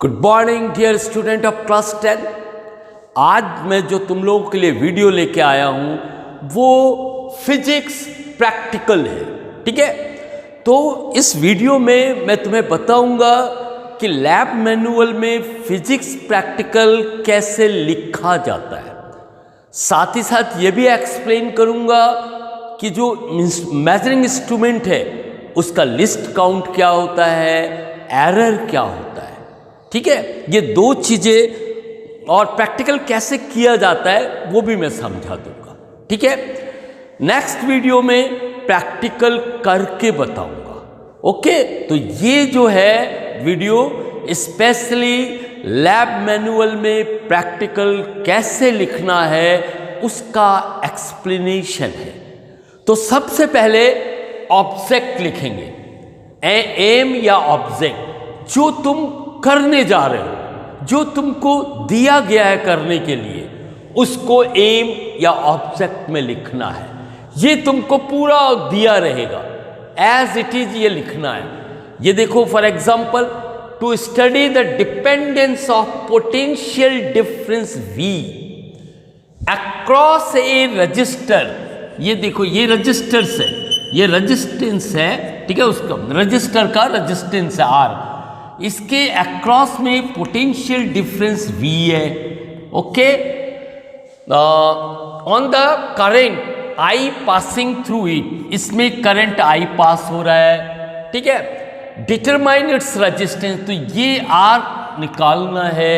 Good morning dear student of class 10। आज मैं जो तुम लोगों के लिए वीडियो लेके आया हूँ वो फिजिक्स प्रैक्टिकल है। ठीक है, तो इस वीडियो में मैं तुम्हें बताऊंगा कि लैब मैनुअल में फिजिक्स प्रैक्टिकल कैसे लिखा जाता है। साथ ही साथ ये भी एक्सप्लेन करूंगा कि जो मेजरिंग इंस्ट्रूमेंट है उसका लिस्ट काउंट क्या होता है, एरर क्या होता है। ठीक है, ये दो चीज़ें और प्रैक्टिकल कैसे किया जाता है वो भी मैं समझा दूंगा। ठीक है, नेक्स्ट वीडियो में प्रैक्टिकल करके बताऊंगा। ओके, तो ये जो है वीडियो स्पेशली लैब मैनुअल में प्रैक्टिकल कैसे लिखना है उसका एक्सप्लेनेशन है। तो सबसे पहले ऑब्जेक्ट लिखेंगे, एम या ऑब्जेक्ट जो तुम करने जा रहे हो, जो तुमको दिया गया है करने के लिए, उसको एम या ऑब्जेक्ट में लिखना है। ये तुमको पूरा दिया रहेगा एज इट इज, ये लिखना है। ये देखो, for example, to study the dependence of potential difference V across a resistor. ये देखो, ये रजिस्टर्स है, ये रेजिस्टेंस है। ठीक है, उसका रजिस्टर का रेजिस्टेंस है R, इसके अक्रॉस में पोटेंशियल डिफरेंस V है। Okay, on the current I passing through it, इसमें करंट I पास हो रहा है। ठीक है, डिटरमाइन इट्स रेजिस्टेंस, तो ये R निकालना है।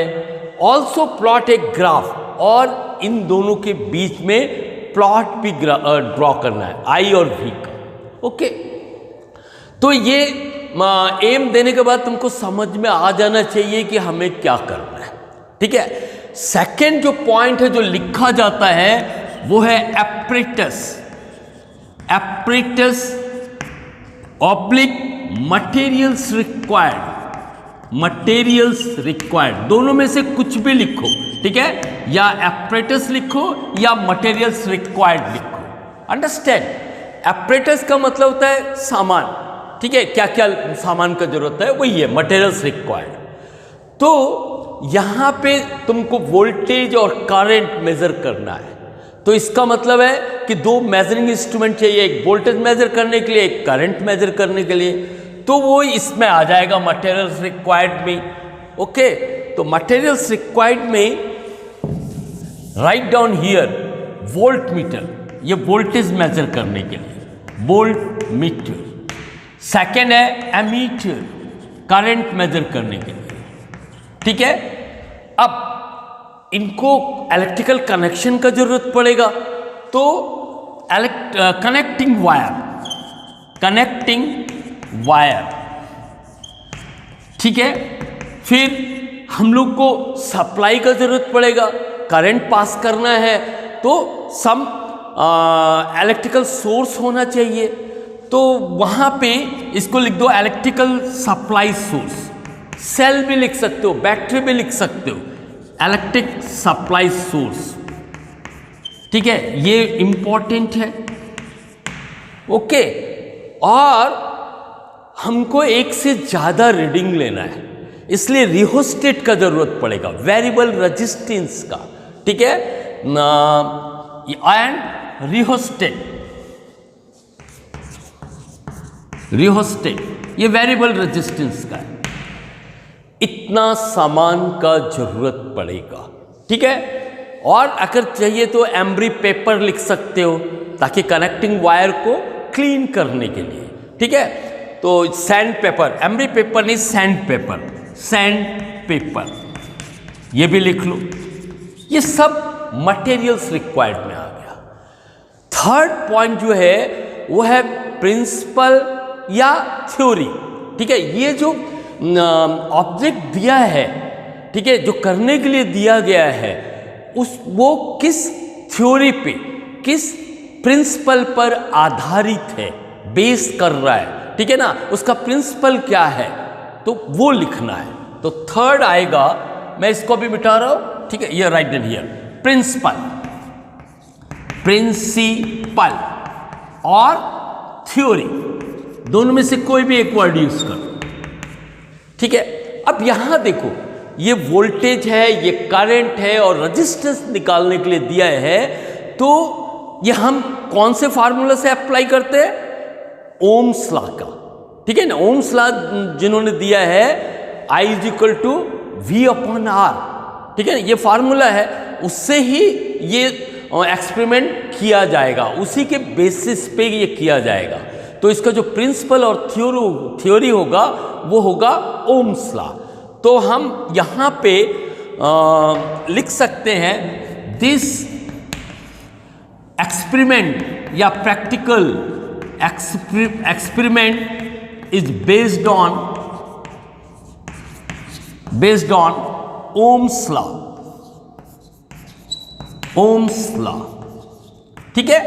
ऑल्सो प्लॉट ए ग्राफ, और इन दोनों के बीच में प्लॉट भी ड्रॉ करना है I और V का। ओके, तो ये एम देने के बाद तुमको समझ में आ जाना चाहिए कि हमें क्या करना है। ठीक है, सेकंड जो पॉइंट है जो लिखा जाता है वो है apparatus. Apparatus oblique materials required, materials required, दोनों में से कुछ भी लिखो। ठीक है, या एपरेटस लिखो या मटेरियल्स रिक्वायर्ड लिखो। अंडरस्टैंड, एपरेटस का मतलब होता है सामान। ठीक है, क्या क्या सामान का जरूरत है वही है मटेरियल्स रिक्वायर्ड। तो यहां पे तुमको वोल्टेज और करंट मेजर करना है। तो इसका मतलब है कि दो मेजरिंग इंस्ट्रूमेंट चाहिए, एक वोल्टेज मेजर करने के लिए, एक करंट मेजर करने के लिए। तो वो इसमें आ जाएगा मटेरियल्स रिक्वायर्ड में। ओके, तो मटेरियल्स रिक्वायर्ड में write down here volt meter, ये वोल्टेज मेजर करने के लिए वोल्ट मीटर। सेकेंड है एमीटर, करंट मेजर करने के लिए। ठीक है, अब इनको इलेक्ट्रिकल कनेक्शन का जरूरत पड़ेगा, तो कनेक्टिंग वायर, कनेक्टिंग वायर। ठीक है, फिर हम लोग को सप्लाई का जरूरत पड़ेगा, करंट पास करना है तो सम इलेक्ट्रिकल सोर्स होना चाहिए। तो वहां पे इसको लिख दो इलेक्ट्रिकल सप्लाई सोर्स। सेल भी लिख सकते हो, बैटरी भी लिख सकते हो, इलेक्ट्रिक सप्लाई सोर्स। ठीक है, ये इंपॉर्टेंट है। ओके, और हमको एक से ज्यादा रीडिंग लेना है, इसलिए रिहोस्टेट का जरूरत पड़ेगा, वेरिएबल रेजिस्टेंस का। ठीक है, एंड रिहोस्टेट, रिहोस्टेट ये वेरिएबल रेजिस्टेंस का है। इतना सामान का जरूरत पड़ेगा। ठीक है, और अगर चाहिए तो एम्ब्री पेपर लिख सकते हो ताकि कनेक्टिंग वायर को क्लीन करने के लिए। ठीक है, तो सैंड पेपर, एम्ब्री पेपर नहीं सैंड पेपर, सैंड पेपर ये भी लिख लो। ये सब मटेरियल्स रिक्वायर्ड में आ गया। थर्ड पॉइंट जो है वो है प्रिंसिपल या थ्योरी। ठीक है, ये जो ऑब्जेक्ट दिया है, ठीक है, जो करने के लिए दिया गया है, वो किस थ्योरी पे, किस प्रिंसिपल पर आधारित है, बेस कर रहा है। ठीक है ना, उसका प्रिंसिपल क्या है, तो वो लिखना है। तो थर्ड आएगा, मैं इसको भी मिटा रहा हूं। ठीक है, ये right then here principle, principle और थ्योरी, दोनों में से कोई भी एक वर्ड यूज करो। ठीक है, अब यहां देखो, ये वोल्टेज है, ये करंट है और रेजिस्टेंस निकालने के लिए दिया है, तो ये हम कौन से फार्मूला से अप्लाई करते हैं? ओम्स लॉ का, ठीक है ना। ओम्स लॉ जिन्होंने दिया है I is equal to V upon R, ठीक है ना, ये फार्मूला है, उससे ही ये एक्सपेरिमेंट किया जाएगा, उसी के बेसिस पे ये किया जाएगा। तो इसका जो प्रिंसिपल और थ्योरी होगा वो होगा ओम्स लॉ। तो हम यहाँ पे लिख सकते हैं दिस एक्सपेरिमेंट या practical experiment is based on Ohm's law, Ohm's law, ठीक है।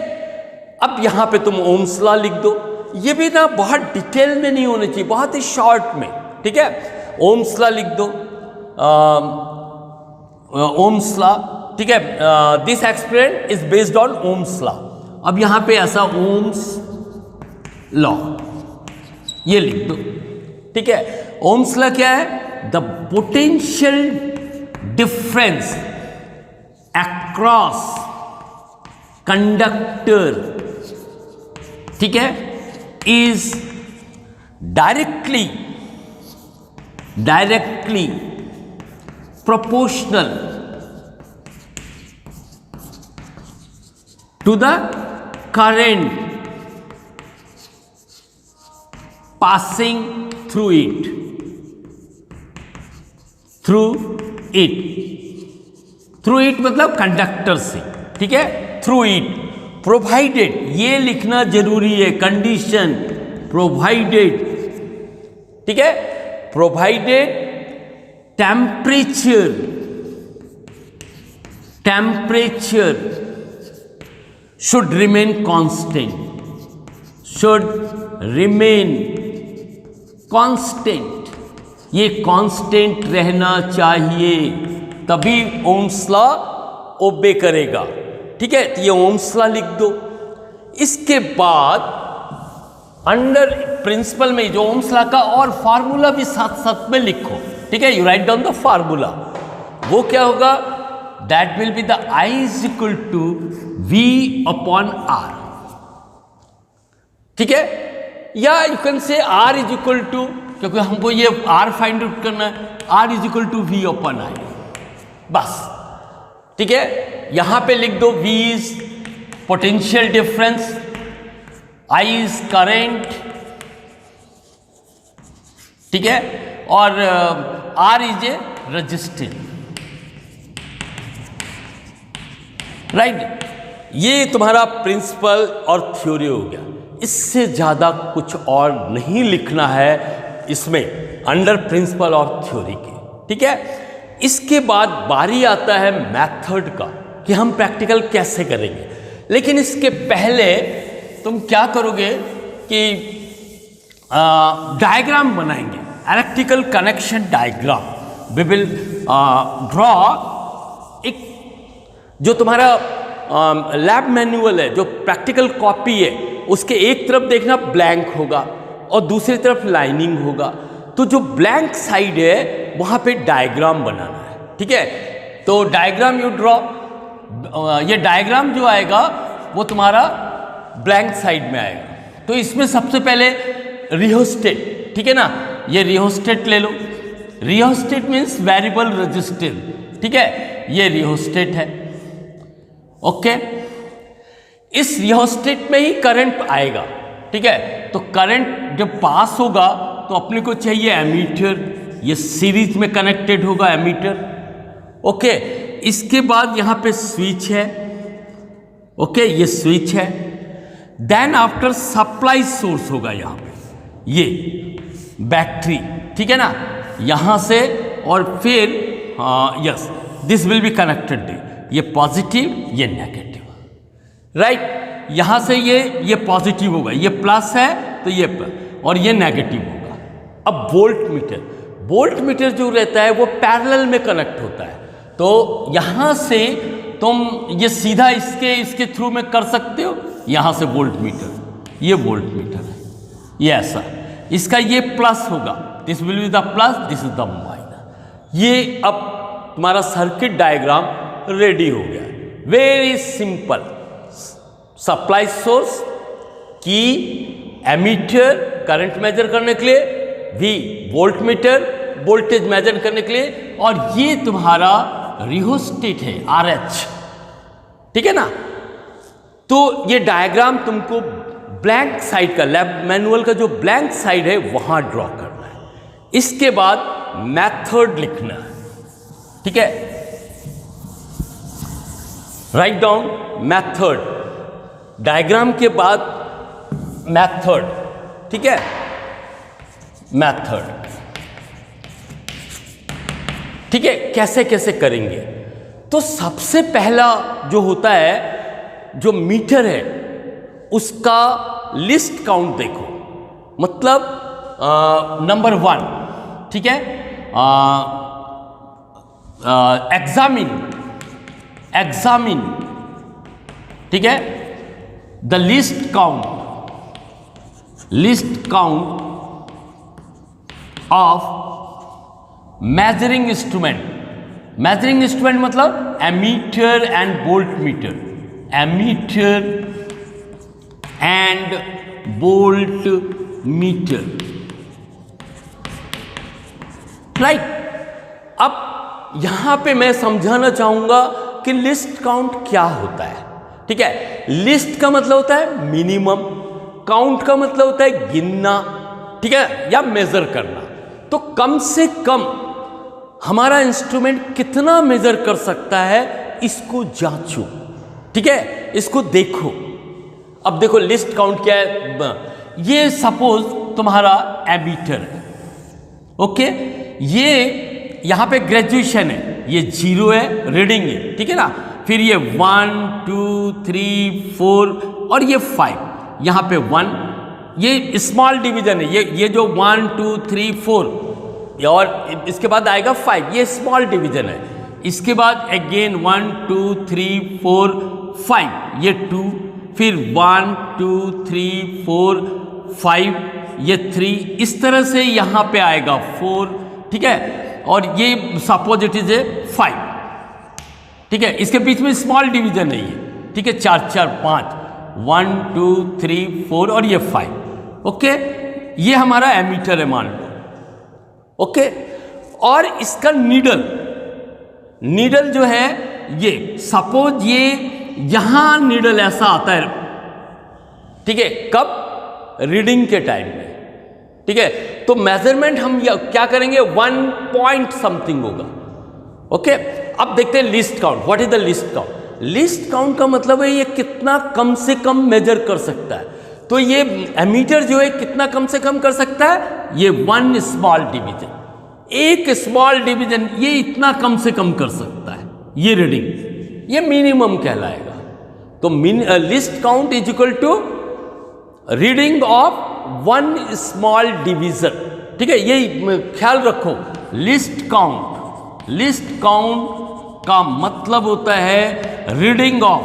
अब यहां पे तुम ओम्स लॉ लिख दो, ये भी ना बहुत डिटेल में नहीं होना चाहिए, बहुत ही शॉर्ट में, ठीक है। ओम्स लॉ लिख दो, ओम्स लॉ, ठीक है। This experiment is based on Ohm's law. अब यहां पे ऐसा ओम्स लॉ ये लिख दो, ठीक है। ओम्स लॉ क्या है? The potential difference across conductor, ठीक है, is directly proportional to the current passing through it, मतलब कंडक्टर से, ठीक है, थ्रू इट, प्रोवाइडेड, ये लिखना जरूरी है, कंडीशन प्रोवाइडेड, ठीक है, provided temperature should remain constant, ये कांस्टेंट रहना चाहिए, तभी ओम्स लॉ ओबे करेगा, ठीक है। तो ये ओम्स लॉ लिख दो। इसके बाद अंडर प्रिंसिपल में जो ओम्स लॉ का और फार्मूला भी साथ साथ में लिखो, ठीक है। You write down the formula, वो क्या होगा? That will be the I is equal to V upon R, ठीक है। या you can say R is equal to, क्योंकि हमको ये R फाइंड आउट करना है, R is equal to V upon I, बस, ठीक है। यहां पे लिख दो V is potential difference, I is current, ठीक है, और R is a resistance, right. ये तुम्हारा प्रिंसिपल और थ्योरी हो गया। इससे ज़्यादा कुछ और नहीं लिखना है इसमें अंडर प्रिंसिपल और थ्योरी के, ठीक है। इसके बाद बारी आता है मेथड का कि हम प्रैक्टिकल कैसे करेंगे। लेकिन इसके पहले तुम क्या करोगे कि डायग्राम बनाएंगे, electrical connection diagram. We will draw एक, जो तुम्हारा लैब मैनुअल है, जो प्रैक्टिकल कॉपी है, उसके एक तरफ देखना ब्लैंक होगा और दूसरी तरफ लाइनिंग होगा। तो जो ब्लैंक साइड है वहाँ पे डायग्राम बनाना है, ठीक है। तो डायग्राम यू ड्रॉ, ये डायग्राम जो आएगा वो तुम्हारा ब्लैंक साइड में आएगा। तो इसमें सबसे पहले रियोस्टेट, ठीक है ना, ये रियोस्टेट ले लो। रियोस्टेट मीन्स वेरिएबल रेजिस्टेंस, ठीक है, ये रियोस्टेट है, ओके। इस रियोस्टेट में ही करंट आएगा, ठीक है। तो करंट जब पास होगा तो अपने को चाहिए एमीटर, ये सीरीज में कनेक्टेड होगा एमीटर, ओके। इसके बाद यहाँ पे स्विच है, ओके, ये स्विच है। देन आफ्टर सप्लाई सोर्स होगा यहाँ पे, ये बैटरी, ठीक है ना, यहाँ से, और फिर yes this will be connected, ये पॉजिटिव ये नेगेटिव, राइट। यहाँ से ये पॉजिटिव होगा, ये प्लस है तो ये प्लस, और ये नेगेटिव होगा। अब वोल्ट मीटर जो रहता है वो पैरेलल में कनेक्ट होता है। तो यहाँ से तुम ये सीधा इसके थ्रू में कर सकते हो, यहाँ से वोल्ट मीटर, ये वोल्ट मीटर है, ये ऐसा, इसका ये प्लस होगा, this will be the plus, this is the minus. ये अब तुम्हारा सर्किट डायग्राम रेडी हो गया। वेरी सिंपल, सप्लाई सोर्स की, एमीटर करंट मेजर करने के लिए, V volt meter voltage measure करने के लिए, और ये तुम्हारा रिहोस्टेट है RH, ठीक है ना। तो ये डायग्राम तुमको ब्लैंक साइड का, लैब मैनुअल का जो ब्लैंक साइड है वहां ड्रॉ करना है। इसके बाद मेथड लिखना है, ठीक है। राइट डाउन मेथड, डायग्राम के बाद मेथड, ठीक है, मेथड, ठीक है। कैसे कैसे करेंगे? तो सबसे पहला जो होता है, जो मीटर है उसका लिस्ट काउंट देखो, मतलब नंबर 1, ठीक है। एग्जामिन, ठीक है, the least count of measuring instrument मतलब ammeter and volt meter, ammeter and volt meter, right. अब यहां पे मैं समझाना चाहूंगा कि लिस्ट काउंट क्या होता है, ठीक है। लिस्ट का मतलब होता है मिनिमम, काउंट का मतलब होता है गिनना, ठीक है, या मेजर करना। तो कम से कम हमारा इंस्ट्रूमेंट कितना मेजर कर सकता है, इसको जांचो, ठीक है, इसको देखो। अब देखो लिस्ट काउंट क्या है। ये सपोज तुम्हारा एमीटर है, ओके, ये यहां पे ग्रेजुएशन है, ये 0 है, रीडिंग है, ठीक है ना। फिर ये 1 2 3 4 और ये 5, यहां पे 1, ये स्मॉल डिवीजन है, ये जो 1 2 3 4 और इसके बाद आएगा 5, ये स्मॉल डिवीजन है। इसके बाद अगेन 1 2 3 4 5, ये 2, फिर 1 2 3 4 5, ये 3, इस तरह से यहां पे आएगा 4, ठीक है, और ये सपोज इट इज 5, ठीक है। इसके बीच में स्मॉल डिवीजन है ये, ठीक है, 4 4 5, 1 2 3 4 और ये 5, ओके। ये हमारा एमीटर है मान लो, ओके। और इसका नीडल जो है, ये सपोज ये यहां नीडल ऐसा आता है, ठीक है, कब? रीडिंग के टाइम में, ठीक है। तो मेजरमेंट हम क्या करेंगे, 1 पॉइंट समथिंग होगा, ओके। अब देखते हैं list count. What is the least count? List count का मतलब है ये कितना कम से कम मेजर कर सकता है। तो ये एमीटर जो है कितना कम से कम कर सकता है, ये 1 स्मॉल डिवीजन, एक स्मॉल डिवीजन, ये इतना कम से कम कर सकता है, ये रीडिंग, ये मिनिमम कहलाएगा। तो least count is equal to reading of 1 small division, ठीक है। ये ख्याल रखो, लिस्ट काउंट का मतलब होता है रीडिंग ऑफ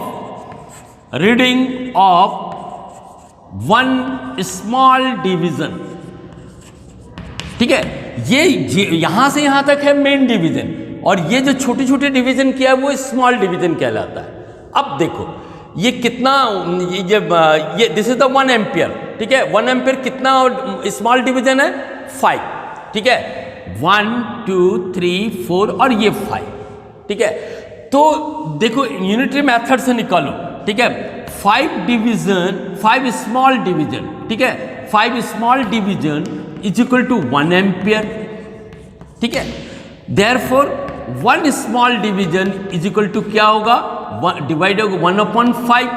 1 स्मॉल डिवीजन, ठीक है। ये यहां से यहां तक है मेन डिवीजन, और ये जो छोटे छोटे डिवीजन किया है वो स्मॉल डिवीजन कहलाता है। अब देखो ये कितना, ये दिस इज द 1 एम्पियर, ठीक है। 1 एम्पियर कितना स्मॉल डिवीजन है, 5, ठीक है। 1 2 3 4 और ये 5, ठीक है। तो देखो यूनिटरी मेथड से निकालो, ठीक है। 5 स्मॉल डिवीजन, ठीक है, 5 small division is equal to 1 ampere, ठीक है। Therefore 1 small division is equal to क्या होगा, डिवाइड होगा 1/5,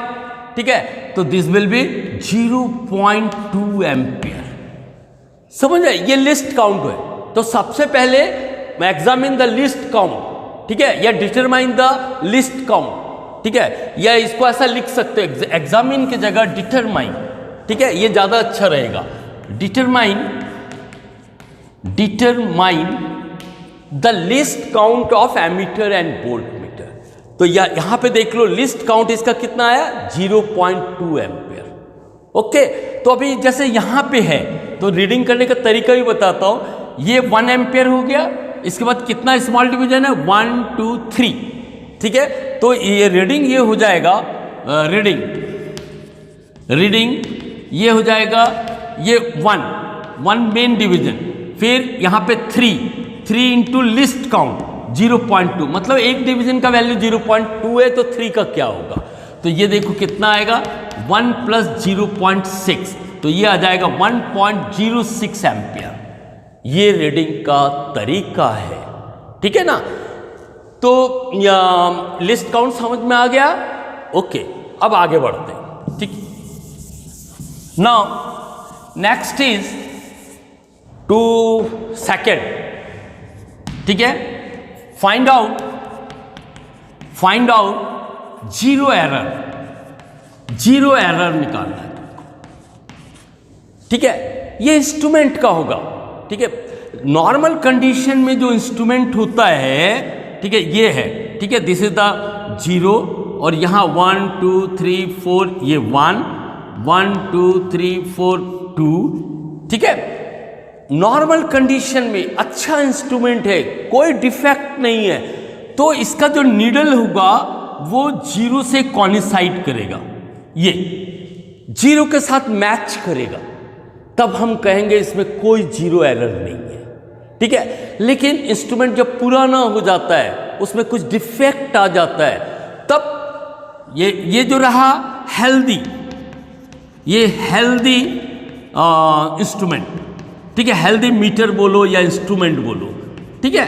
ठीक है। तो दिस विल बी 0.2 एम्पियर। समझ आए? ये लिस्ट काउंट है। तो सबसे पहले एग्जामिन द लिस्ट काउंट, ठीक है, या डिटरमाइन द लिस्ट काउंट, ठीक है, या इसको ऐसा लिख सकते हो एग्जामिन की जगह डिटरमाइन, ठीक है, ये ज्यादा अच्छा रहेगा। Determine the least count of ammeter and volt meter. तो यहां पे देख लो लिस्ट काउंट इसका कितना आया, 0.2 एम्पियर, ओके। तो अभी जैसे यहां पे है तो रीडिंग करने का तरीका भी बताता हूं। ये 1 एम्पियर हो गया, इसके बाद कितना स्मॉल डिवीजन है, 1 2 3, ठीक है। तो ये रीडिंग ये हो जाएगा, रीडिंग ये हो जाएगा, ये 1 मेन डिवीजन, फिर यहाँ पे 3 इंटू लिस्ट काउंट 0.2, मतलब एक डिवीजन का वैल्यू 0.2 है तो 3 का क्या होगा, तो ये देखो कितना आएगा 1 प्लस 0.6, तो ये आ जाएगा 1.06 एम्पियर। ये रीडिंग का तरीका है, ठीक है ना। तो लिस्ट काउंट समझ में आ गया, ओके। अब आगे बढ़ते हैं, ठीक। Now next is to second, ठीक है। फाइंड आउट जीरो एरर निकालना है, ठीक है। ये इंस्ट्रूमेंट का होगा, ठीक है। नॉर्मल कंडीशन में जो इंस्ट्रूमेंट होता है, ठीक है, ये है, ठीक है। दिस इज द 0 और यहाँ 1 2 3 4, ये 1 2 3 4 2, ठीक है। नॉर्मल कंडीशन में अच्छा इंस्ट्रूमेंट है, कोई डिफेक्ट नहीं है, तो इसका जो नीडल होगा वो 0 से कॉइंसाइड करेगा, ये 0 के साथ मैच करेगा, तब हम कहेंगे इसमें कोई जीरो एरर नहीं है, ठीक है। लेकिन इंस्ट्रूमेंट जब पुराना हो जाता है, उसमें कुछ डिफेक्ट आ जाता है, तब ये जो रहा हेल्दी, ये हेल्दी इंस्ट्रूमेंट, ठीक है, हेल्दी मीटर बोलो या इंस्ट्रूमेंट बोलो, ठीक है।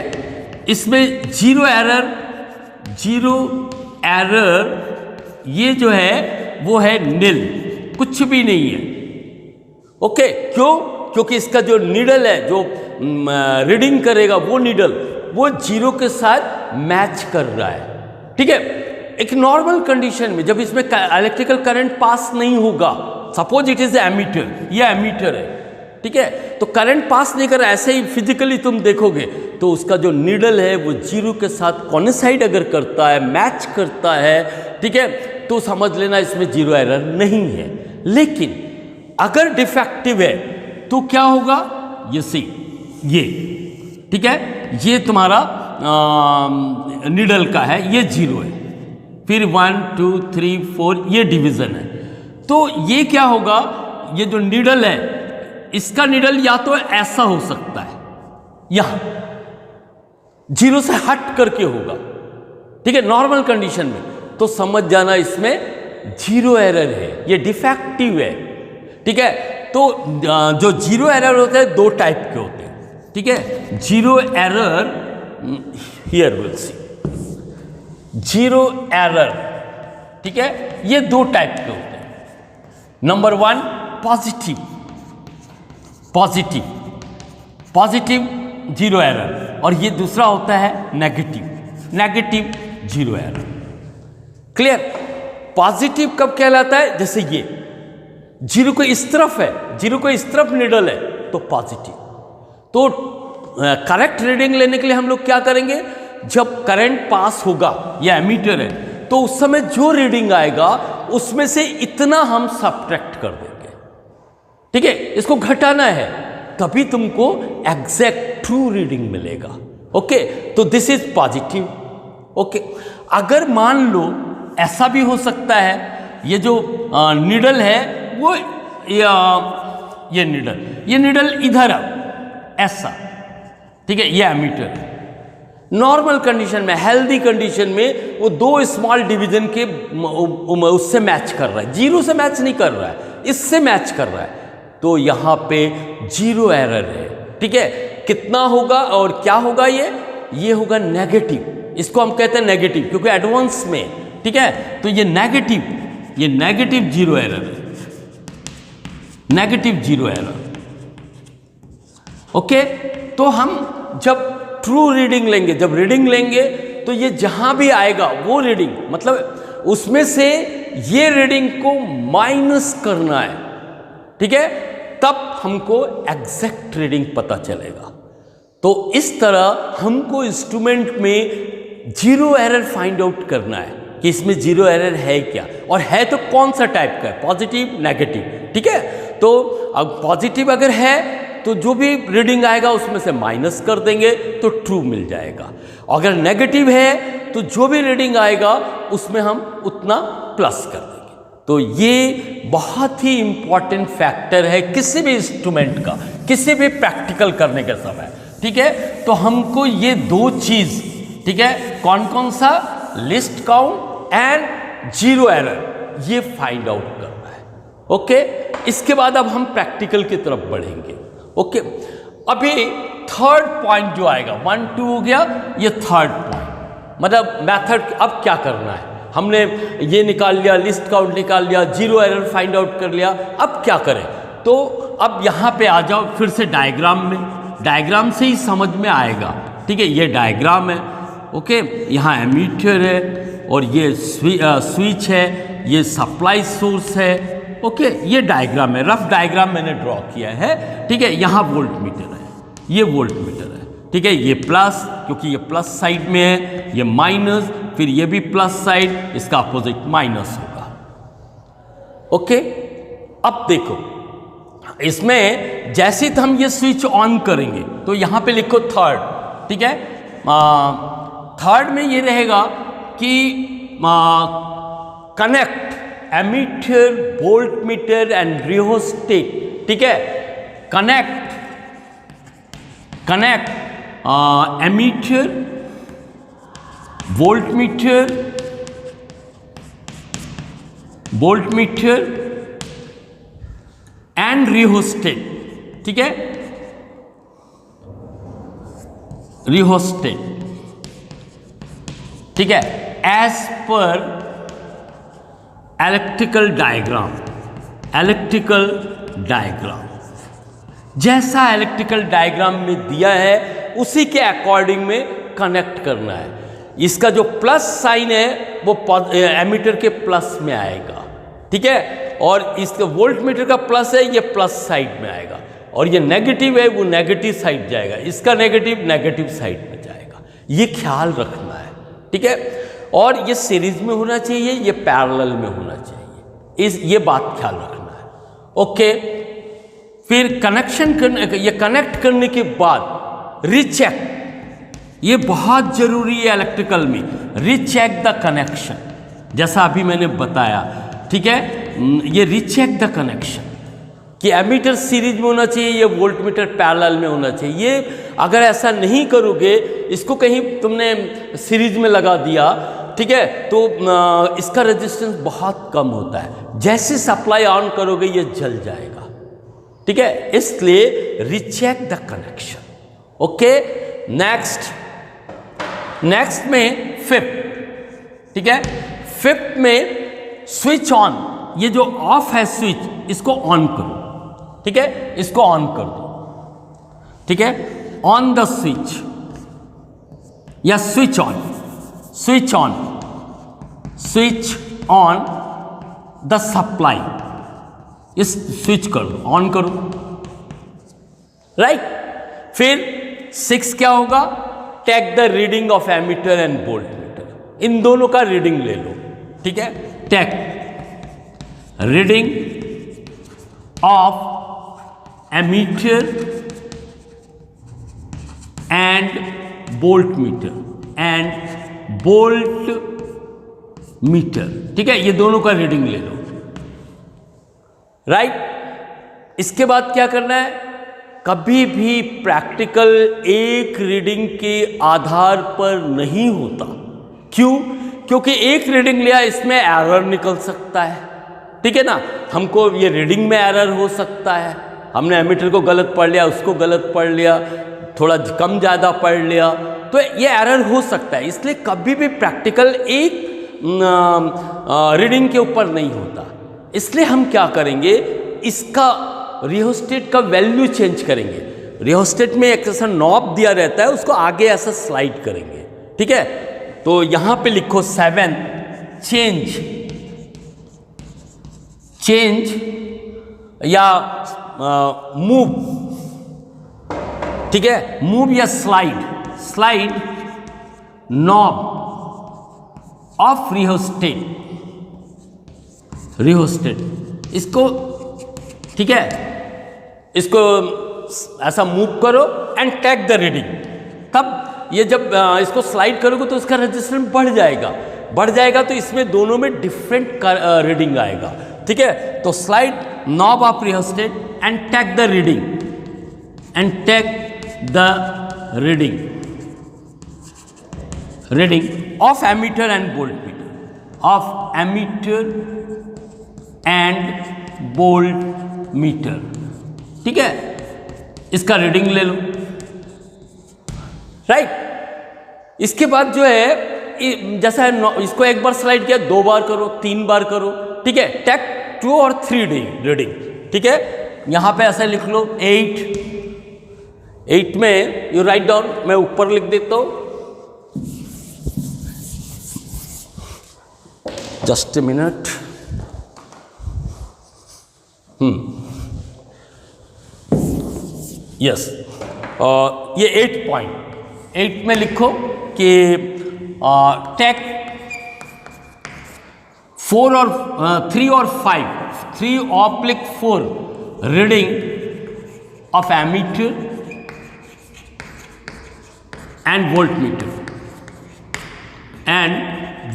इसमें जीरो एरर ये जो है वो है नील, कुछ भी नहीं है, ओके। क्यों? क्योंकि इसका जो नीडल है, जो रीडिंग करेगा वो नीडल, वो 0 के साथ मैच कर रहा है, ठीक है। एक नॉर्मल कंडीशन में जब इसमें इलेक्ट्रिकल करंट पास नहीं होगा, सपोज इट इज एमीटर, ये एमीटर है, ठीक है, तो करंट पास नहीं कर रहा, ऐसे ही फिजिकली तुम देखोगे तो उसका जो नीडल है वो 0 के साथ कॉइंसाइड अगर करता है, मैच करता है, ठीक है, तो समझ लेना इसमें जीरो एरर नहीं है। लेकिन अगर डिफेक्टिव है तो क्या होगा, ये सी, ये, ठीक है, ये तुम्हारा नीडल का है, ये 0 है, फिर 1 2 3 4 ये डिवीजन है, तो ये क्या होगा, ये जो नीडल है, इसका नीडल या तो ऐसा हो सकता है, यहां 0 से हट करके होगा, ठीक है, नॉर्मल कंडीशन में, तो समझ जाना इसमें जीरो एरर है, ये डिफेक्टिव है, ठीक है। तो जो जीरो एरर होते हैं 2 टाइप के होते हैं, ठीक है। Zero error, here will see, zero error, ठीक है, ये 2 टाइप के होते हैं। नंबर 1 पॉजिटिव जीरो एरर, और ये दूसरा होता है negative zero error. Clear? Positive कब कहलाता है, जैसे ये 0 को इस तरफ है, 0 को इस तरफ नीडल है, तो पॉजिटिव। तो करेक्ट रीडिंग लेने के लिए हम लोग क्या करेंगे, जब करंट पास होगा, ये एमीटर है, तो उस समय जो रीडिंग आएगा उसमें से इतना हम सब्ट्रैक्ट कर देंगे, ठीक है, इसको घटाना है, तभी तुमको एग्जैक्ट ट्रू रीडिंग मिलेगा, ओके। तो दिस इज पॉजिटिव, ओके। अगर मान लो ऐसा भी हो सकता है, ये जो नीडल है वो ये नीडल इधर ऐसा, ठीक है, ये एमीटर है। नॉर्मल कंडीशन में, हेल्दी कंडीशन में वो 2 स्मॉल डिवीजन के उससे मैच कर रहा है, 0 से मैच नहीं कर रहा है, इससे मैच कर रहा है, तो यहां पे जीरो एरर है, ठीक है। कितना होगा और क्या होगा, ये होगा नेगेटिव, इसको हम कहते हैं नेगेटिव, क्योंकि एडवांस में, ठीक है, तो ये नेगेटिव जीरो एरर है, नेगेटिव जीरो एरर, ओके। तो हम जब ट्रू रीडिंग लेंगे, जब रीडिंग लेंगे, तो ये जहां भी आएगा वो रीडिंग, मतलब उसमें से ये रीडिंग को माइनस करना है, ठीक है, तब हमको एग्जैक्ट रीडिंग पता चलेगा। तो इस तरह हमको इंस्ट्रूमेंट में जीरो एरर फाइंड आउट करना है कि इसमें जीरो एरर है क्या, और है तो कौन सा टाइप का है, पॉजिटिव नेगेटिव, ठीक है। तो अब पॉजिटिव अगर है तो जो भी रीडिंग आएगा उसमें से माइनस कर देंगे तो ट्रू मिल जाएगा। अगर नेगेटिव है तो जो भी रीडिंग आएगा उसमें हम उतना प्लस कर देंगे। तो ये बहुत ही इंपॉर्टेंट फैक्टर है किसी भी इंस्ट्रूमेंट का, किसी भी प्रैक्टिकल करने के समय, ठीक है। तो हमको ये दो चीज, ठीक है, कौन कौन सा, list count and zero error, ये फाइंड आउट करना है। ओके, इसके बाद अब हम प्रैक्टिकल की तरफ बढ़ेंगे। ओके, अभी थर्ड पॉइंट जो आएगा, 1 2 हो गया, ये थर्ड पॉइंट, मतलब मेथड। अब क्या करना है, हमने ये निकाल लिया, लिस्ट काउंट निकाल लिया, जीरो एरर फाइंड आउट कर लिया, अब क्या करें। तो अब यहाँ पे आ जाओ फिर से डायग्राम में, डायग्राम से ही समझ में आएगा, ठीक है। ये डायग्राम है, ओके, यहाँ एमीटर है और ये स्विच है, ये सप्लाई सोर्स है, ओके। ये डायग्राम है, रफ डायग्राम मैंने ड्रॉ किया है, ठीक है। यहाँ वोल्ट मीटर है, ये वोल्ट मीटर है, ठीक है। ये प्लस, क्योंकि ये प्लस साइड में है, ये माइनस, फिर ये भी प्लस साइड, इसका अपोजिट माइनस होगा। ओके, अब देखो इसमें जैसे ही हम ये स्विच ऑन करेंगे तो यहां पे लिखो थर्ड, ठीक है। थर्ड में ये रहेगा कि connect ammeter, volt meter and rheostat, ठीक है। Connect ammeter, volt meter and rheostat, ठीक है, रियोस्टेट, ठीक है, एज पर इलेक्ट्रिकल डायग्राम, जैसा इलेक्ट्रिकल डायग्राम में दिया है उसी के अकॉर्डिंग में कनेक्ट करना है। इसका जो प्लस साइन है वो एमीटर के प्लस में आएगा, ठीक है, और इसका वोल्ट मीटर का प्लस है, ये प्लस साइड में आएगा, और ये नेगेटिव है वो नेगेटिव साइड जाएगा, इसका नेगेटिव साइड में जाएगा। ये ख्याल रखना है, ठीक है। और ये सीरीज में होना चाहिए, ये पैरेलल में होना चाहिए, ये बात ख्याल रखना है। ओके, फिर कनेक्शन करने, ये कनेक्ट करने के बाद रीचेक, ये बहुत जरूरी है इलेक्ट्रिकल में, रीचेक द कनेक्शन, जैसा अभी मैंने बताया, ठीक है। ये रीचेक द कनेक्शन कि एमीटर सीरीज में होना चाहिए, ये वोल्ट मीटर पैरेलल में होना चाहिए। ये अगर ऐसा नहीं करोगे, इसको कहीं तुमने सीरीज में लगा दिया, ठीक है, तो इसका रेजिस्टेंस बहुत कम होता है, जैसे सप्लाई ऑन करोगे ये जल जाएगा, ठीक है। इसलिए recheck the connection. Okay, next में फिफ्थ, ठीक है। फिफ्थ में स्विच ऑन, ये जो ऑफ है स्विच, इसको ऑन करो, ठीक है, इसको ऑन कर दो, ठीक है। ऑन द स्विच या स्विच ऑन द सप्लाई, इस स्विच कर दो, ऑन करो, राइट। फिर 6 क्या होगा, take the reading of ammeter and volt meter, इन दोनों का रीडिंग ले लो, ठीक है। Take reading of ammeter and volt meter, ठीक है, ये दोनों का रीडिंग ले लो, राइट। इसके बाद क्या करना है, कभी भी प्रैक्टिकल एक रीडिंग के आधार पर नहीं होता। क्यों? क्योंकि एक रीडिंग लिया, इसमें एरर निकल सकता है, ठीक है ना। हमको ये रीडिंग में एरर हो सकता है, हमने एमीटर को गलत पढ़ लिया, उसको गलत पढ़ लिया, थोड़ा कम ज़्यादा पढ़ लिया, तो ये एरर हो सकता है। इसलिए कभी भी प्रैक्टिकल एक रीडिंग के ऊपर नहीं होता। इसलिए हम क्या करेंगे, इसका रियोस्टेट का वैल्यू चेंज करेंगे। रियोस्टेट में एक ऐसा नॉब दिया रहता है, उसको आगे ऐसा स्लाइड करेंगे, ठीक है। तो यहाँ पे लिखो 7 चेंज या मूव, ठीक है, मूव या स्लाइड नॉब ऑफ रियोस्टेट, इसको, ठीक है, इसको ऐसा मूव करो एंड टेक द रीडिंग। तब ये जब इसको स्लाइड करोगे तो इसका रेजिस्टेंस बढ़ जाएगा तो इसमें दोनों में डिफरेंट रीडिंग आएगा। ठीक है, तो slide knob of rheostat and take the reading of ammeter and volt meter. ठीक है, इसका रीडिंग ले लो। राइट, इसके बाद जो है जैसा है इसको एक बार स्लाइड किया, 2 बार करो, 3 बार करो। ठीक है, टेक 2 और 3 रीडिंग। ठीक है, यहां पे ऐसा लिख लो 8 में यू राइट डाउन, मैं ऊपर लिख देता हूं, जस्ट ए मिनट। यस, ये 8 में लिखो कि टेक 4 और 3 और 5, 3/4 reading of ammeter and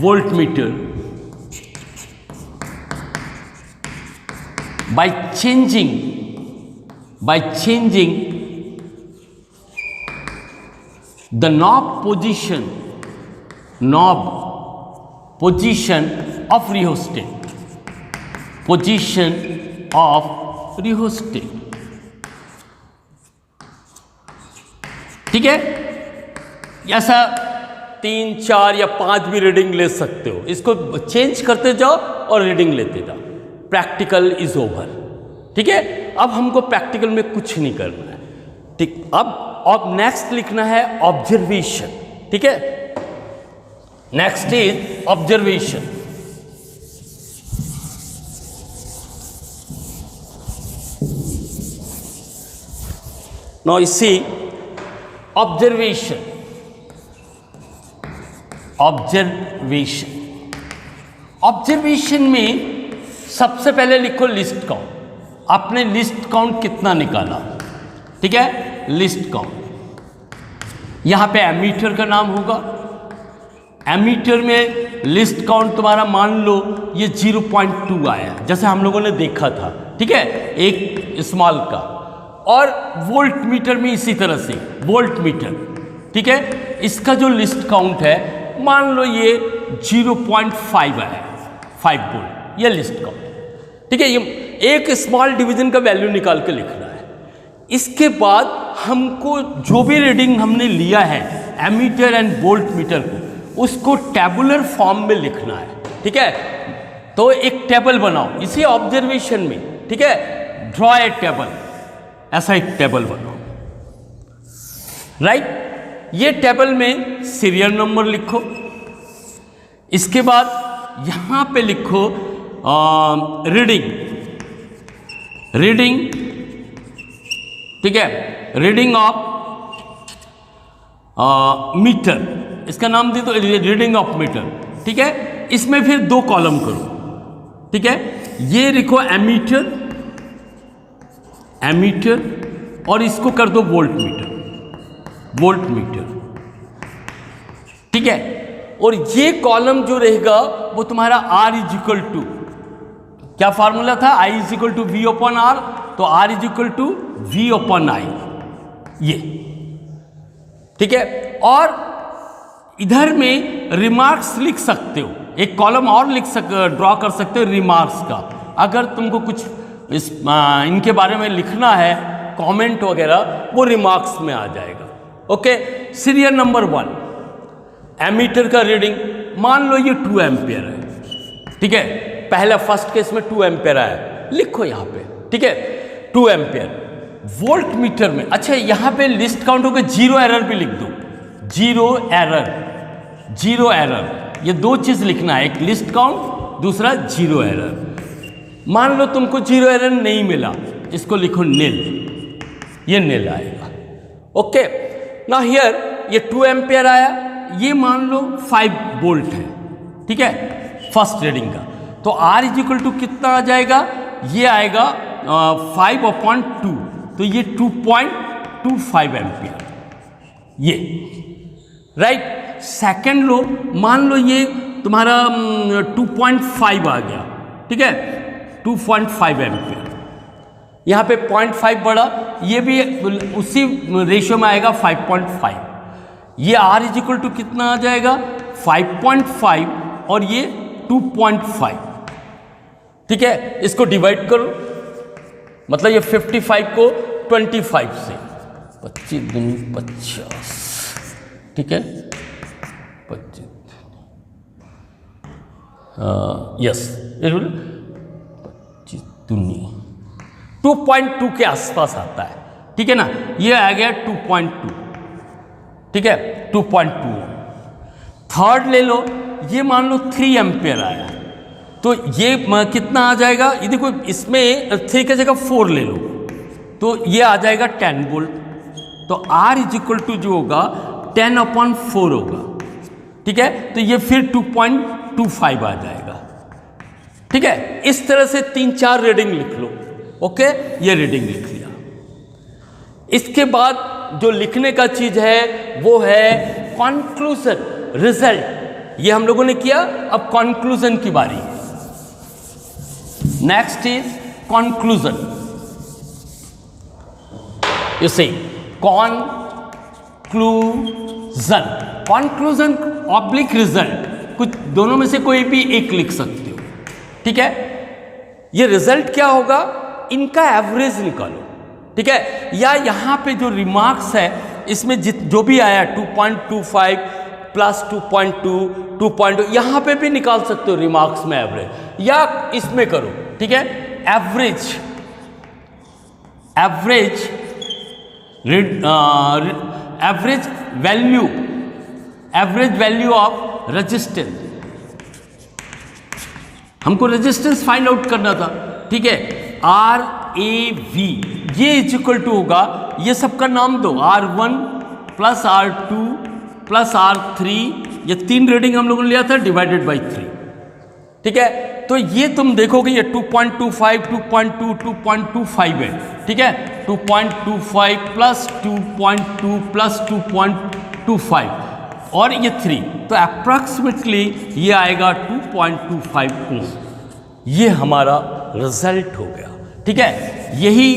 voltmeter by changing the knob position of rheostat। ठीक है, ऐसा 3, 4 या 5 भी रीडिंग ले सकते हो। इसको चेंज करते जाओ और रीडिंग लेते जाओ। Practical is over. ठीक है, अब हमको प्रैक्टिकल में कुछ नहीं करना है। ठीक, अब नेक्स्ट लिखना है ऑब्जर्वेशन। ठीक है, next is observation. Now you see observation में सबसे पहले लिखो लिस्ट काउंट। आपने लिस्ट काउंट कितना निकाला? ठीक है, लिस्ट काउंट। यहां पे एमीटर का नाम होगा। एमीटर में लिस्ट काउंट तुम्हारा मान लो ये 0.2 आया, जैसे हम लोगों ने देखा था। ठीक है, एक स्मॉल का। और वोल्ट मीटर में इसी तरह से वोल्ट मीटर। ठीक है, इसका जो लिस्ट काउंट है मान लो ये 0.5 आया, 5 वोल्ट, ये लिस्ट काउंट। ठीक है, ये एक स्मॉल डिवीजन का वैल्यू निकाल के लिखना है। इसके बाद हमको जो भी रीडिंग हमने लिया है एमीटर एंड वोल्ट मीटर को, उसको टेबुलर फॉर्म में लिखना है। ठीक है, तो एक टेबल बनाओ इसी ऑब्जर्वेशन में। ठीक है, ड्रॉ ए टेबल, ऐसा एक टेबल बनाओ। राइट, ये टेबल में सीरियल नंबर लिखो। इसके बाद यहां पे लिखो रीडिंग। ठीक है, रीडिंग ऑफ मीटर, इसका नाम दे दो रीडिंग ऑफ मीटर। ठीक है, इसमें फिर 2 कॉलम करो। ठीक है, ये लिखो एमीटर और इसको कर दो वोल्ट मीटर। ठीक है, और ये कॉलम जो रहेगा वो तुम्हारा R इजिकल टू, क्या फार्मूला था? I इजिकल टू V/R, तो R इजिकल टू V/I ये। ठीक है, और इधर में रिमार्क्स लिख सकते हो, एक कॉलम और ड्रॉ कर सकते हो रिमार्क्स का। अगर तुमको कुछ इनके बारे में लिखना है, कमेंट वगैरह, वो रिमार्क्स में आ जाएगा। ओके, सीरियल नंबर 1 एमीटर का रीडिंग मान लो ये 2 एम्पियर है। ठीक है, पहला फर्स्ट केस में 2 एम्पियर आया, लिखो यहां पे। ठीक है, 2 एम्पियर। वोल्ट मीटर में, अच्छा यहां पे लिस्ट काउंट होगा, 0 एरर भी लिख दो। 0 एरर, ये 2 चीज लिखना है, एक लिस्ट काउंट, दूसरा 0 एरर। मान लो तुमको 0 एरर नहीं मिला, इसको लिखो नील, ये नील आएगा। ओके, ना हियर ये 2 एम्पियर आया, ये मान लो 5 वोल्ट है। ठीक है, फर्स्ट रीडिंग का, तो R इजिकल टू कितना आ जाएगा? ये आएगा 5/2, तो ये 2.25 एम्पियर, ये राइट। सेकेंड लो, मान लो ये तुम्हारा 2.5 आ गया, ठीक है, 2.5 एम्पियर, यहाँ पे 0.5 बढ़ा, ये भी उसी रेशियो में आएगा 5.5। ये R इज इक्वल टू कितना आ जाएगा 5.5 और ये 2.5, ठीक है। इसको डिवाइड करो, मतलब ये 55 को 25 से 25 दूनी 50, ठीक है, 25 यस 25 दूनी 2.2 के आसपास आता है, ठीक है ना। ये आ गया 2.2, ठीक है, 2.2। थर्ड ले लो, ये मान लो 3 एम्पियर आया, तो ये कितना आ जाएगा, ये देखो इसमें 3 की जगह 4 ले लो, तो ये आ जाएगा 10 वोल्ट। तो R इज इक्वल टू जो होगा 10/4 होगा, ठीक है। तो ये फिर 2.25 आ जाएगा, ठीक है। इस तरह से 3-4 रीडिंग लिख लो, ओके, ये रीडिंग लिख लिया। इसके बाद जो लिखने का चीज है वो है कंक्लूजन, रिजल्ट। ये हम लोगों ने किया, अब कंक्लूजन की बारी है। Next is conclusion. You see conclusion oblique result, कुछ दोनों में से कोई भी एक लिख सकते हो, ठीक है। ये रिजल्ट क्या होगा, इनका एवरेज निकालो, ठीक है। या यहाँ पे जो रिमार्क्स है इसमें जो भी आया 2.25 प्लस 2.2, 2.2 यहाँ पे भी निकाल सकते हो रिमार्क्स में एवरेज, या इसमें करो, ठीक है। एवरेज वैल्यू ऑफ रेजिस्टेंस, हमको रेजिस्टेंस फाइंड आउट करना था, ठीक है। RAV ये इज इक्वल टू होगा, ये सबका नाम दो, R1 plus R2 plus R3, ये 3 रीडिंग हम लोगों ने लिया था, डिवाइडेड बाई 3, ठीक है। तो ये तुम देखोगे ये 2.25, 2.2, 2.25 है, ठीक है। 2.25 प्लस 2.2 प्लस 2.25 और ये 3, तो अप्रॉक्सीमेटली ये आएगा 2.25 ओम। ये हमारा रिजल्ट हो गया, ठीक है। यही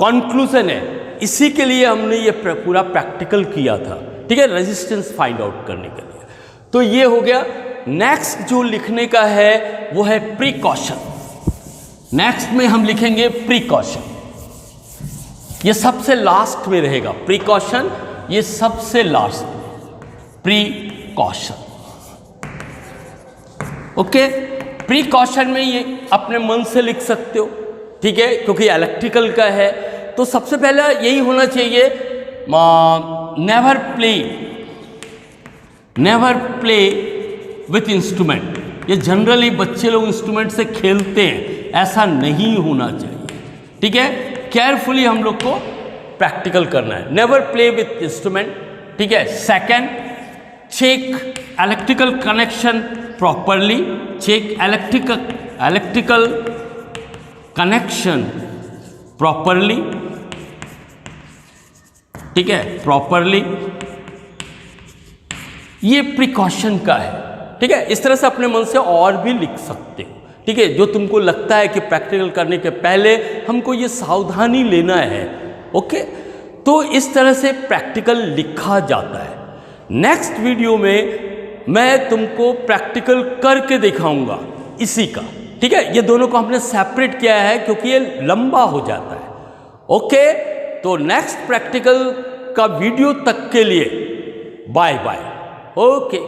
कंक्लूजन है, इसी के लिए हमने ये पूरा प्रैक्टिकल किया था, ठीक है, रेजिस्टेंस फाइंड आउट करने के लिए। तो ये हो गया। नेक्स्ट जो लिखने का है वो है प्रिकॉशन। नेक्स्ट में हम लिखेंगे प्रिकॉशन, ये सबसे लास्ट में रहेगा। प्रिकॉशन ये सबसे लास्ट, प्रिकॉशन, ओके। प्रिकॉशन में ये अपने मन से लिख सकते हो, ठीक है, क्योंकि इलेक्ट्रिकल का है। तो सबसे पहले यही होना चाहिए, नेवर प्ले विथ इंस्ट्रूमेंट। ये जनरली बच्चे लोग इंस्ट्रूमेंट से खेलते हैं, ऐसा नहीं होना चाहिए, ठीक है। केयरफुली हम लोग को प्रैक्टिकल करना है, नेवर प्ले विथ इंस्ट्रूमेंट, ठीक है। Second, check electrical connection properly, check electrical connection properly, ठीक है, प्रॉपरली। ये प्रिकॉशन का है, ठीक है। इस तरह से अपने मन से और भी लिख सकते हो, ठीक है, जो तुमको लगता है कि प्रैक्टिकल करने के पहले हमको ये सावधानी लेना है, ओके। तो इस तरह से प्रैक्टिकल लिखा जाता है। नेक्स्ट वीडियो में मैं तुमको प्रैक्टिकल करके दिखाऊंगा इसी का, ठीक है। ये दोनों को हमने सेपरेट किया है क्योंकि ये लंबा हो जाता है, ओके। तो नेक्स्ट प्रैक्टिकल का वीडियो तक के लिए बाय बाय, ओके।